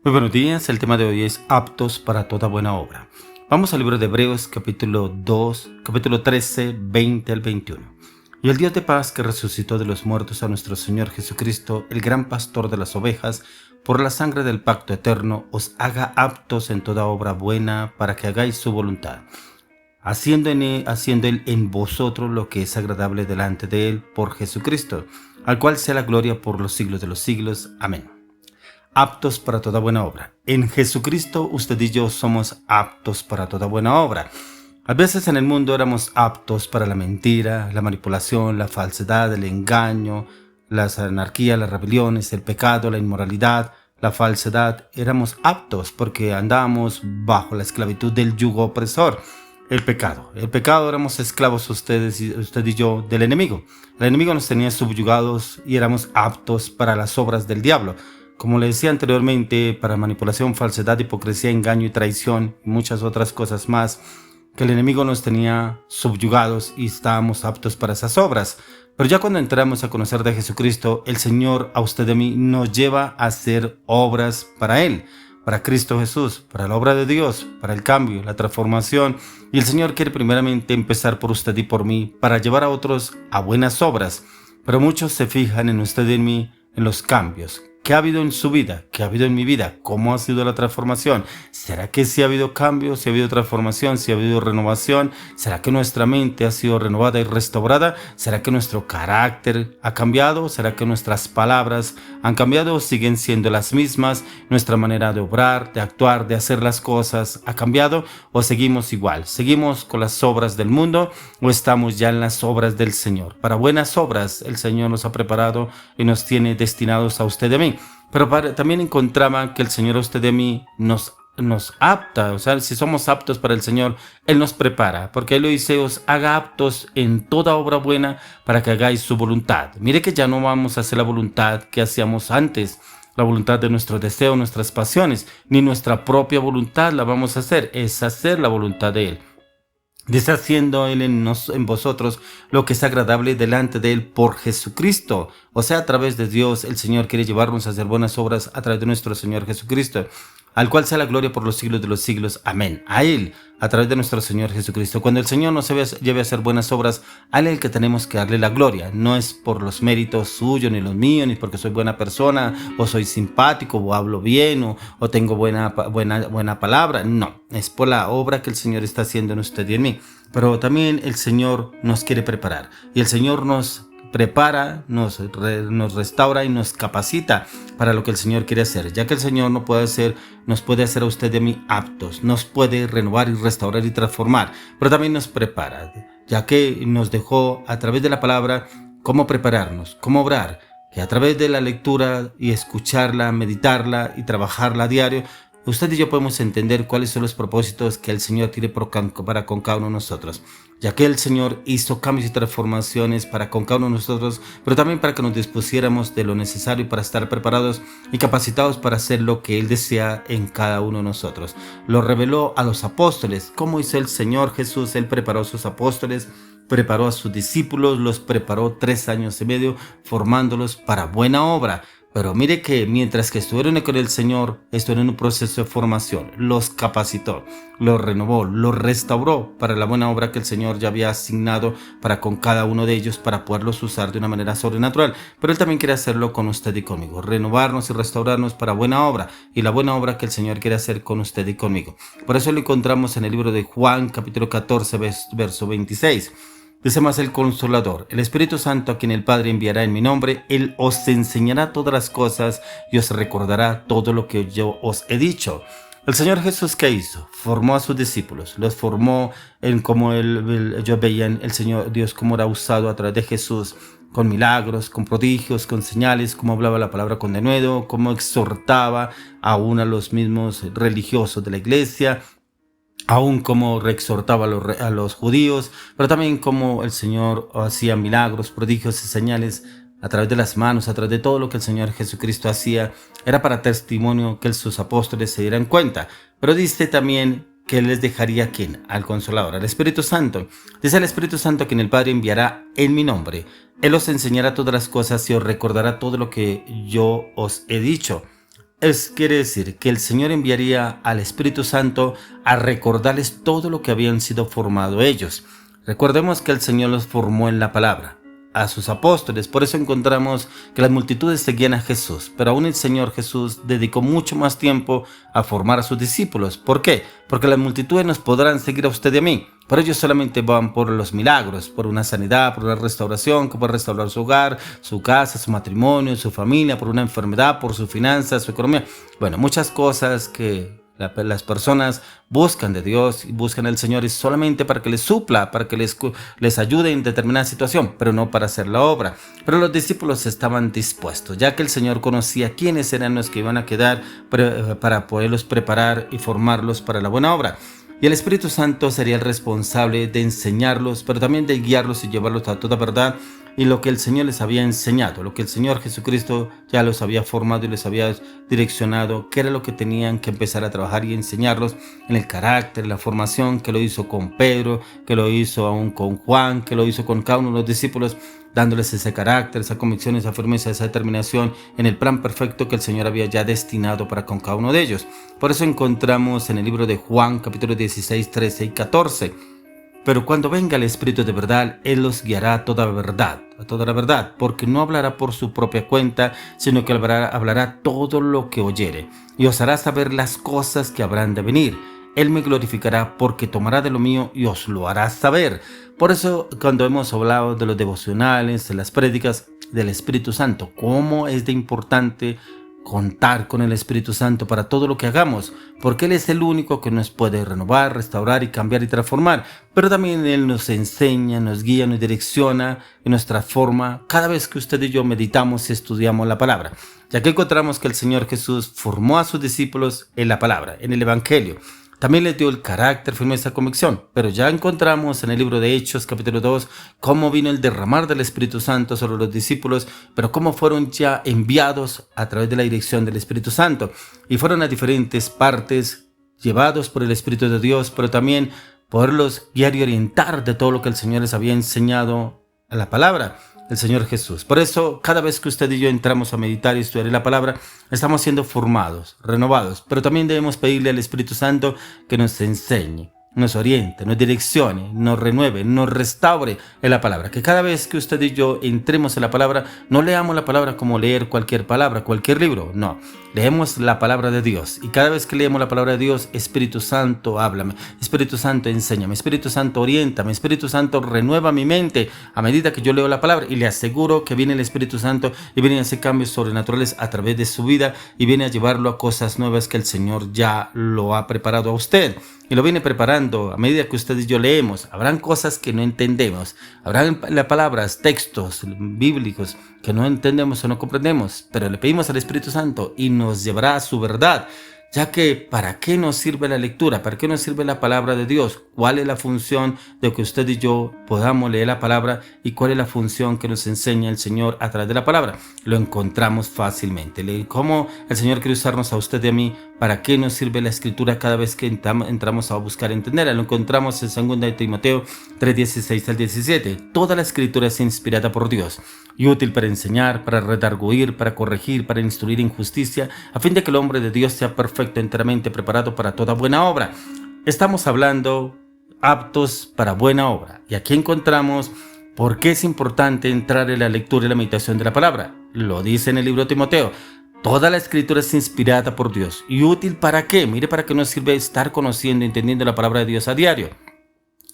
Muy buenos días, el tema de hoy es aptos para toda buena obra. Vamos al libro de Hebreos capítulo 2, capítulo 13, 20 al 21. Y el Dios de paz que resucitó de los muertos a nuestro Señor Jesucristo, el gran pastor de las ovejas, por la sangre del pacto eterno, os haga aptos en toda obra buena para que hagáis su voluntad, haciendo Él en vosotros lo que es agradable delante de Él por Jesucristo, al cual sea la gloria por los siglos de los siglos. Amén. Aptos para toda buena obra. En Jesucristo usted y yo somos aptos para toda buena obra. A veces en el mundo éramos aptos para la mentira, la manipulación, la falsedad, el engaño, las anarquías, las rebeliones, el pecado, la inmoralidad, la falsedad. Éramos aptos porque andábamos bajo la esclavitud del yugo opresor. El pecado éramos esclavos usted y yo del enemigo. El enemigo nos tenía subyugados y éramos aptos para las obras del diablo. Como le decía anteriormente, para manipulación, falsedad, hipocresía, engaño y traición y muchas otras cosas más, que el enemigo nos tenía subyugados y estábamos aptos para esas obras. Pero ya cuando entramos a conocer de Jesucristo, el Señor a usted y a mí nos lleva a hacer obras para Él, para Cristo Jesús, para la obra de Dios, para el cambio, la transformación. Y el Señor quiere primeramente empezar por usted y por mí, para llevar a otros a buenas obras. Pero muchos se fijan en usted y en mí, en los cambios. ¿Qué ha habido en su vida? ¿Qué ha habido en mi vida? ¿Cómo ha sido la transformación? ¿Será que sí ha habido cambio? ¿Sí ha habido transformación? ¿Sí ha habido renovación? ¿Será que nuestra mente ha sido renovada y restaurada? ¿Será que nuestro carácter ha cambiado? ¿Será que nuestras palabras han cambiado o siguen siendo las mismas? ¿Nuestra manera de obrar, de actuar, de hacer las cosas ha cambiado o seguimos igual? ¿Seguimos con las obras del mundo o estamos ya en las obras del Señor? Para buenas obras el Señor nos ha preparado y nos tiene destinados a usted y a mí. Pero también encontraba que el Señor a usted y a mí nos apta, o sea, si somos aptos para el Señor, Él nos prepara, porque Él lo dice, os haga aptos en toda obra buena para que hagáis su voluntad. Mire que ya no vamos a hacer la voluntad que hacíamos antes, la voluntad de nuestros deseos, nuestras pasiones, ni nuestra propia voluntad la vamos a hacer, es hacer la voluntad de Él. Deshaciendo Él en vosotros lo que es agradable delante de Él por Jesucristo. O sea, a través de Dios, el Señor quiere llevarnos a hacer buenas obras a través de nuestro Señor Jesucristo, al cual sea la gloria por los siglos de los siglos. Amén. A Él, a través de nuestro Señor Jesucristo. Cuando el Señor nos lleve a hacer buenas obras, a Él es el que tenemos que darle la gloria. No es por los méritos suyos, ni los míos, ni porque soy buena persona, o soy simpático, o hablo bien, o tengo buena palabra. No, es por la obra que el Señor está haciendo en usted y en mí. Pero también el Señor nos quiere preparar. Y el Señor nos prepara, nos restaura y nos capacita para lo que el Señor quiere hacer, ya que el Señor nos puede hacer a usted y a mí aptos, nos puede renovar y restaurar y transformar, pero también nos prepara, ya que nos dejó a través de la palabra cómo prepararnos, cómo obrar, que a través de la lectura y escucharla, meditarla y trabajarla a diario, usted y yo podemos entender cuáles son los propósitos que el Señor tiene para con cada uno de nosotros, ya que el Señor hizo cambios y transformaciones para con cada uno de nosotros, pero también para que nos dispusiéramos de lo necesario para estar preparados y capacitados para hacer lo que Él desea en cada uno de nosotros. Lo reveló a los apóstoles. ¿Cómo hizo el Señor Jesús? Él preparó a sus apóstoles, preparó a sus discípulos, los preparó 3 años y medio formándolos para buena obra. Pero mire que mientras que estuvieron con el Señor, estuvieron en un proceso de formación, los capacitó, los renovó, los restauró para la buena obra que el Señor ya había asignado para con cada uno de ellos, para poderlos usar de una manera sobrenatural. Pero Él también quiere hacerlo con usted y conmigo, renovarnos y restaurarnos para buena obra, y la buena obra que el Señor quiere hacer con usted y conmigo. Por eso lo encontramos en el libro de Juan, capítulo 14, verso 26. Dice más el Consolador, el Espíritu Santo a quien el Padre enviará en mi nombre, Él os enseñará todas las cosas y os recordará todo lo que yo os he dicho. El Señor Jesús, ¿qué hizo? Formó a sus discípulos, los formó en como ellos veían el Señor Dios cómo era usado a través de Jesús, con milagros, con prodigios, con señales, cómo hablaba la palabra con denuedo, cómo exhortaba aún a los mismos religiosos de la iglesia, aún como reexhortaba a los judíos, pero también como el Señor hacía milagros, prodigios y señales a través de las manos, a través de todo lo que el Señor Jesucristo hacía, era para testimonio que sus apóstoles se dieran cuenta. Pero dice también que Él les dejaría ¿quién? Al Consolador, al Espíritu Santo. Dice el Espíritu Santo que el Padre enviará en mi nombre. Él os enseñará todas las cosas y os recordará todo lo que yo os he dicho. Quiere decir que el Señor enviaría al Espíritu Santo a recordarles todo lo que habían sido formados ellos. Recordemos que el Señor los formó en la palabra, a sus apóstoles. Por eso encontramos que las multitudes seguían a Jesús, pero aún el Señor Jesús dedicó mucho más tiempo a formar a sus discípulos. ¿Por qué? Porque las multitudes nos podrán seguir a usted y a mí, pero ellos solamente van por los milagros, por una sanidad, por una restauración, que puede restaurar su hogar, su casa, su matrimonio, su familia, por una enfermedad, por sus finanzas, su economía. Bueno, muchas cosas que las personas buscan de Dios y buscan al Señor es solamente para que les supla, para que les ayude en determinada situación, pero no para hacer la obra. Pero los discípulos estaban dispuestos, ya que el Señor conocía quiénes eran los que iban a quedar para poderlos preparar y formarlos para la buena obra. Y el Espíritu Santo sería el responsable de enseñarlos, pero también de guiarlos y llevarlos a toda verdad y lo que el Señor les había enseñado, lo que el Señor Jesucristo ya los había formado y les había direccionado, qué era lo que tenían que empezar a trabajar y enseñarlos en el carácter, la formación, que lo hizo con Pedro, que lo hizo aún con Juan, que lo hizo con cada uno de los discípulos, dándoles ese carácter, esa convicción, esa firmeza, esa determinación en el plan perfecto que el Señor había ya destinado para con cada uno de ellos. Por eso encontramos en el libro de Juan, capítulo 16, 13 y 14. Pero cuando venga el Espíritu de verdad, Él los guiará a toda la verdad, porque no hablará por su propia cuenta, sino que hablará todo lo que oyere, y os hará saber las cosas que habrán de venir. Él me glorificará porque tomará de lo mío y os lo hará saber. Por eso, cuando hemos hablado de los devocionales, de las prédicas del Espíritu Santo, cómo es de importante contar con el Espíritu Santo para todo lo que hagamos, porque Él es el único que nos puede renovar, restaurar y cambiar y transformar, pero también Él nos enseña, nos guía, nos direcciona y nos transforma cada vez que usted y yo meditamos y estudiamos la palabra, ya que encontramos que el Señor Jesús formó a sus discípulos en la palabra, en el Evangelio. También les dio el carácter, firmeza, convicción. Pero ya encontramos en el libro de Hechos, capítulo 2, cómo vino el derramar del Espíritu Santo sobre los discípulos, pero cómo fueron ya enviados a través de la dirección del Espíritu Santo. Y fueron a diferentes partes, llevados por el Espíritu de Dios, pero también poderlos guiar y orientar de todo lo que el Señor les había enseñado a la palabra. El Señor Jesús. Por eso, cada vez que usted y yo entramos a meditar y estudiar la palabra, estamos siendo formados, renovados, pero también debemos pedirle al Espíritu Santo que nos enseñe, nos oriente, nos direccione, nos renueve, nos restaure en la palabra. Que cada vez que usted y yo entremos en la palabra, no leamos la palabra como leer cualquier palabra, cualquier libro, no. Leemos la palabra de Dios y cada vez que leemos la palabra de Dios, Espíritu Santo, háblame, Espíritu Santo, enséñame, Espíritu Santo, oriéntame, Espíritu Santo, renueva mi mente a medida que yo leo la palabra, y le aseguro que viene el Espíritu Santo y viene a hacer cambios sobrenaturales a través de su vida y viene a llevarlo a cosas nuevas que el Señor ya lo ha preparado a usted. Y lo viene preparando a medida que usted y yo leemos. Habrán cosas que no entendemos. Habrán palabras, textos bíblicos que no entendemos o no comprendemos. Pero le pedimos al Espíritu Santo y nos llevará a su verdad. Ya que, ¿para qué nos sirve la lectura? ¿Para qué nos sirve la palabra de Dios? ¿Cuál es la función de que usted y yo podamos leer la palabra? ¿Y cuál es la función que nos enseña el Señor a través de la palabra? Lo encontramos fácilmente. ¿Cómo el Señor quiere usarnos a usted y a mí? ¿Para qué nos sirve la Escritura cada vez que entramos a buscar entenderla? Lo encontramos en 2 de Timoteo 3:16 al 17. Toda la Escritura es inspirada por Dios y útil para enseñar, para redarguir, para corregir, para instruir en justicia, a fin de que el hombre de Dios sea perfecto, enteramente preparado para toda buena obra. Estamos hablando aptos para buena obra. Y aquí encontramos por qué es importante entrar en la lectura y la meditación de la palabra. Lo dice en el libro de Timoteo. Toda la Escritura es inspirada por Dios. ¿Y útil para qué? Mire, para qué nos sirve estar conociendo y entendiendo la palabra de Dios a diario.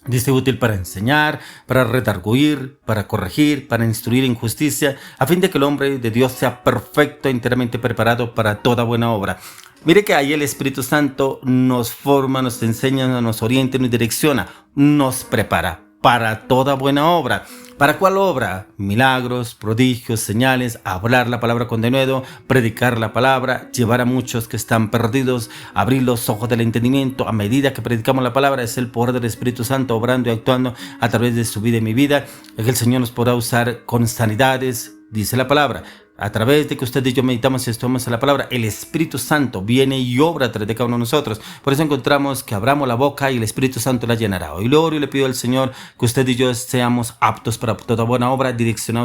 Dice útil para enseñar, para redarguir, para corregir, para instruir en justicia, a fin de que el hombre de Dios sea perfecto, enteramente preparado para toda buena obra. Mire que ahí el Espíritu Santo nos forma, nos enseña, nos orienta, nos direcciona, nos prepara para toda buena obra. ¿Para cuál obra? Milagros, prodigios, señales, hablar la palabra con denuedo, predicar la palabra, llevar a muchos que están perdidos, abrir los ojos del entendimiento. A medida que predicamos la palabra, es el poder del Espíritu Santo obrando y actuando a través de su vida y mi vida. Es que el Señor nos podrá usar con sanidades, dice la palabra. A través de que usted y yo meditamos y estudiamos la palabra, el Espíritu Santo viene y obra a través de cada uno de nosotros. Por eso encontramos que abramos la boca y el Espíritu Santo la llenará. Hoy le oro y le pido al Señor que usted y yo seamos aptos para toda buena obra, direccionados